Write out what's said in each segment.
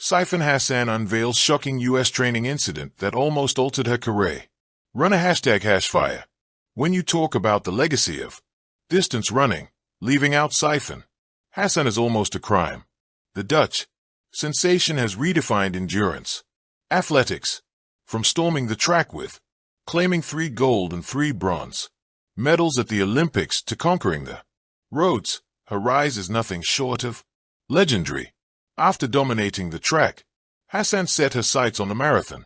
Sifan Hassan unveils shocking U.S. training incident that almost altered her career. Run a #hashfire. When you talk about the legacy of distance running, leaving out Sifan Hassan is almost a crime. The Dutch sensation has redefined endurance athletics, from storming the track with claiming 3 gold and 3 bronze medals at the Olympics to conquering the roads. Her rise is nothing short of legendary. After dominating the track, Hassan set her sights on the marathon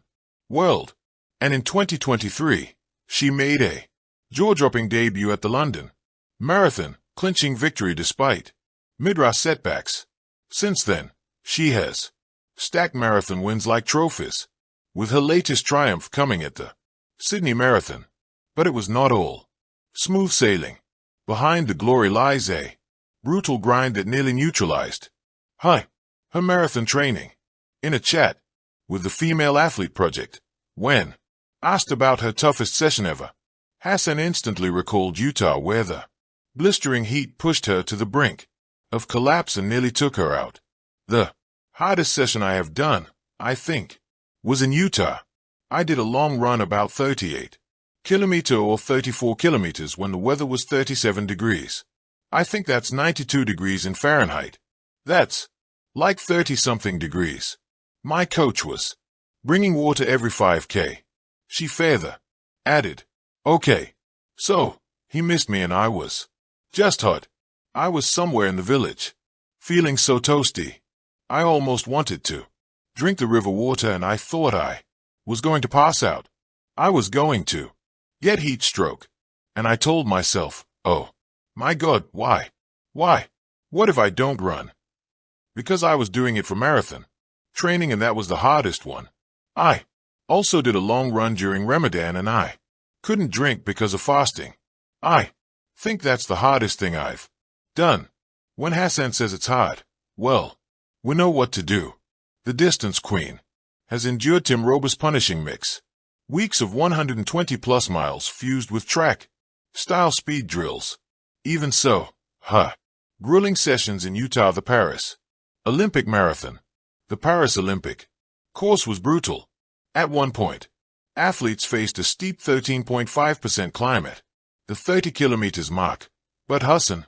world, and in 2023, she made a jaw-dropping debut at the London Marathon, clinching victory despite mid-race setbacks. Since then, she has stacked marathon wins like trophies, with her latest triumph coming at the Sydney Marathon. But it was not all smooth sailing. Behind the glory lies a brutal grind that nearly neutralized her marathon training. In a chat with the Female Athlete Project, when asked about her toughest session ever, Hassan instantly recalled Utah, where the blistering heat pushed her to the brink of collapse and nearly took her out. The hardest session I have done, I think, was in Utah. I did a long run, about 38 kilometers or 34 kilometers, when the weather was 37 degrees. I think that's 92 degrees in Fahrenheit. That's like 30-something degrees. My coach was bringing water every 5K. She further added, "Okay, so he missed me and I was just hot. I was somewhere in the village, feeling so toasty. I almost wanted to drink the river water, and I thought I was going to pass out. I was going to get heat stroke. And I told myself, oh my God, why? What if I don't run? Because I was doing it for marathon training, and that was the hardest one. I also did a long run during Ramadan, and I couldn't drink because of fasting. I think that's the hardest thing I've done." When Hassan says it's hard, well, we know what to do. The distance queen has endured Tim Rober's punishing mix. Weeks of 120-plus miles fused with track-style speed drills. Even so, grueling sessions in Utah. The Paris Olympic Marathon. The Paris Olympic course was brutal. At one point, athletes faced a steep 13.5% climb at the 30 kilometers mark, but Hassan,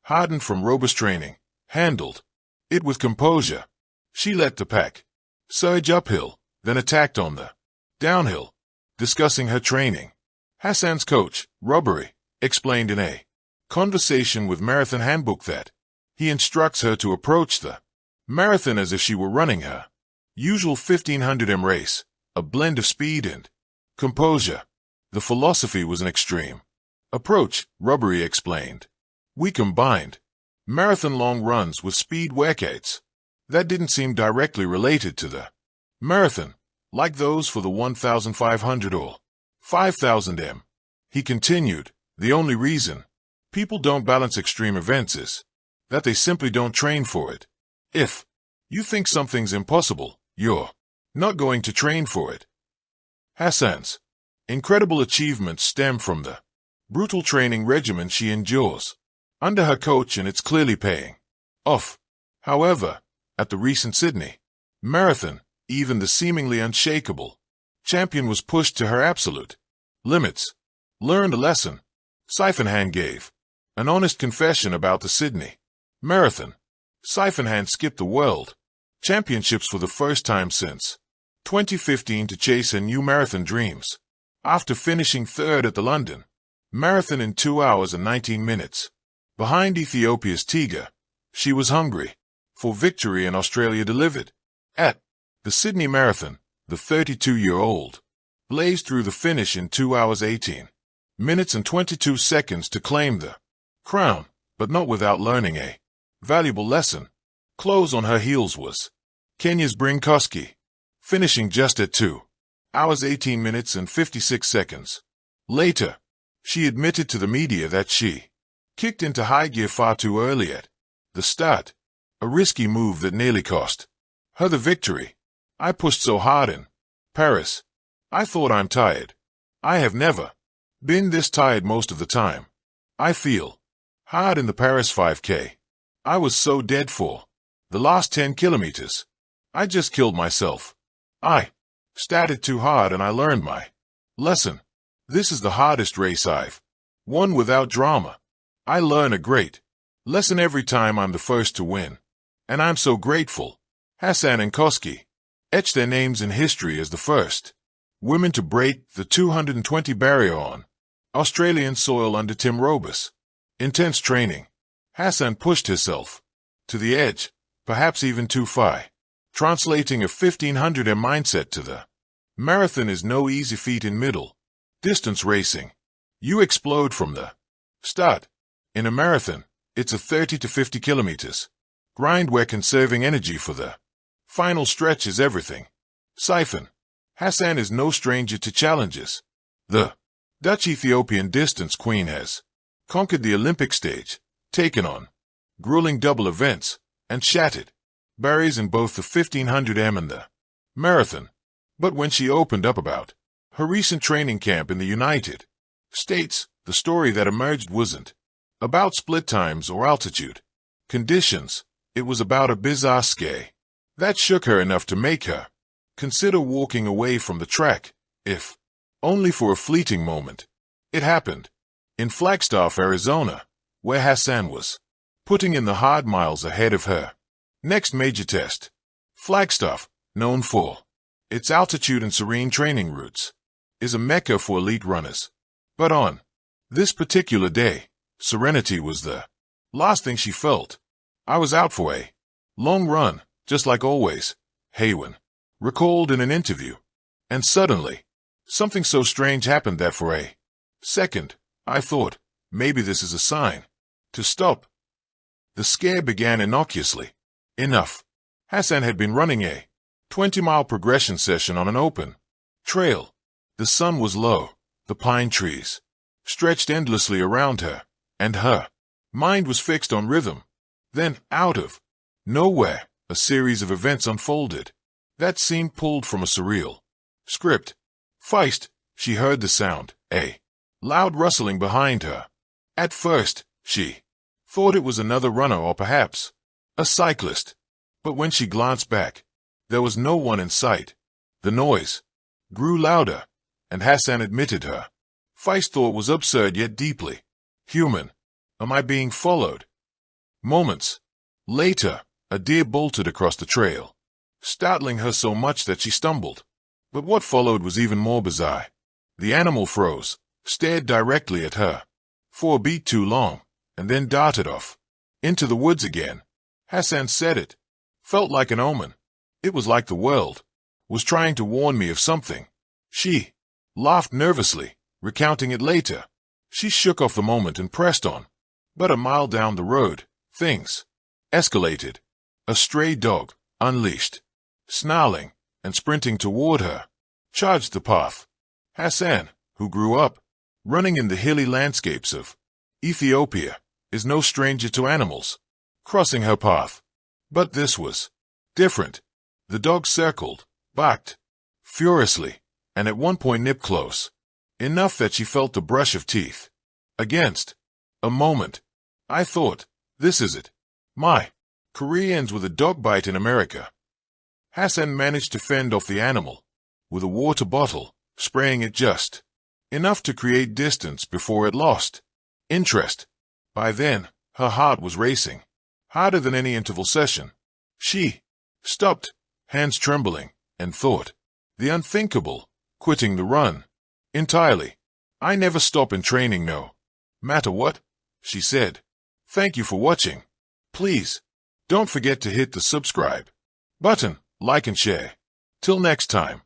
hardened from robust training, handled it with composure. She let the pack surge uphill, then attacked on the downhill. Discussing her training, Hassan's coach, Robbery, explained in a conversation with Marathon Handbook that he instructs her to approach the marathon as if she were running her usual 1500 m race, a blend of speed and composure. The philosophy was an extreme approach, Robbery explained. We combined marathon long runs with speed workouts that didn't seem directly related to the marathon, like those for the 1,500 or 5,000 m. He continued, the only reason people don't balance extreme events is that they simply don't train for it. If you think something's impossible, you're not going to train for it. Hassan's incredible achievements stem from the brutal training regimen she endures under her coach, and it's clearly paying off. However, at the recent Sydney Marathon, even the seemingly unshakable champion was pushed to her absolute limits. Learned a lesson. Sifan Hassan gave an honest confession about the Sydney Marathon. Sifan Hassan skipped the World Championships for the first time since 2015 to chase her new marathon dreams. After finishing third at the London Marathon in 2 hours and 19 minutes, behind Ethiopia's Tiga, she was hungry for victory, and Australia delivered. At the Sydney Marathon, the 32-year-old blazed through the finish in 2 hours 18 minutes and 22 seconds to claim the crown, but not without learning a valuable lesson. Close on her heels was Kenya's Brinkowski, finishing just at 2 hours 18 minutes and 56 seconds. Later, she admitted to the media that she kicked into high gear far too early at the start, a risky move that nearly cost her the victory. I pushed so hard in Paris. I thought I'm tired. I have never been this tired most of the time. I feel hard in the Paris 5K. I was so dead for the last 10 kilometers. I just killed myself. I started too hard and I learned my lesson. This is the hardest race I've won without drama. I learn a great lesson every time I'm the first to win. And I'm so grateful. Hassan and Koski etched their names in history as the first women to break the 220 barrier on Australian soil under Tim Robus. Intense training. Hassan pushed herself to the edge, perhaps even too far. Translating a 1500m mindset to the marathon is no easy feat in middle distance racing. You explode from the start. In a marathon, it's a 30 to 50 kilometers grind where conserving energy for the final stretch is everything. Sifan Hassan is no stranger to challenges. The Dutch-Ethiopian distance queen has conquered the Olympic stage, taken on grueling double events, and shattered barriers in both the 1500m and the marathon. But when she opened up about her recent training camp in the United States, the story that emerged wasn't about split times or altitude conditions. It was about a bizarre scare that shook her enough to make her consider walking away from the track, if only for a fleeting moment. It happened in Flagstaff, Arizona, where Hassan was putting in the hard miles ahead of her next major test. Flagstaff, known for its altitude and serene training routes, is a mecca for elite runners. But on this particular day, serenity was the last thing she felt. I was out for a long run, just like always, Haywen recalled in an interview. And suddenly, something so strange happened that for a second, I thought, maybe this is a sign to stop. The scare began innocuously enough. Hassan had been running a 20-mile progression session on an open trail. The sun was low, the pine trees stretched endlessly around her, and her mind was fixed on rhythm. Then, out of nowhere, a series of events unfolded that seemed pulled from a surreal script. First, she heard the sound, a loud rustling behind her. At first, she thought it was another runner or perhaps a cyclist. But when she glanced back, there was no one in sight. The noise grew louder, and Hassan admitted her first thought was absurd yet deeply human. Am I being followed? Moments later, a deer bolted across the trail, startling her so much that she stumbled. But what followed was even more bizarre. The animal froze, stared directly at her for a beat too long, and then darted off into the woods again. Hassan said it felt like an omen. It was like the world was trying to warn me of something. She laughed nervously, recounting it later. She shook off the moment and pressed on. But a mile down the road, things escalated. A stray dog, unleashed, snarling and sprinting toward her, charged the path. Hassan, who grew up running in the hilly landscapes of Ethiopia, is no stranger to animals crossing her path. But this was different. The dog circled, barked furiously, and at one point nipped close, enough that she felt the brush of teeth against. A moment, I thought, this is it. My career ends with a dog bite in America. Hassan managed to fend off the animal with a water bottle, spraying it just enough to create distance before it lost interest. By then, her heart was racing, harder than any interval session. She stopped, hands trembling, and thought, the unthinkable, quitting the run entirely. I never stop in training, no matter what, she said. Thank you for watching. Please, don't forget to hit the subscribe button, like and share. Till next time.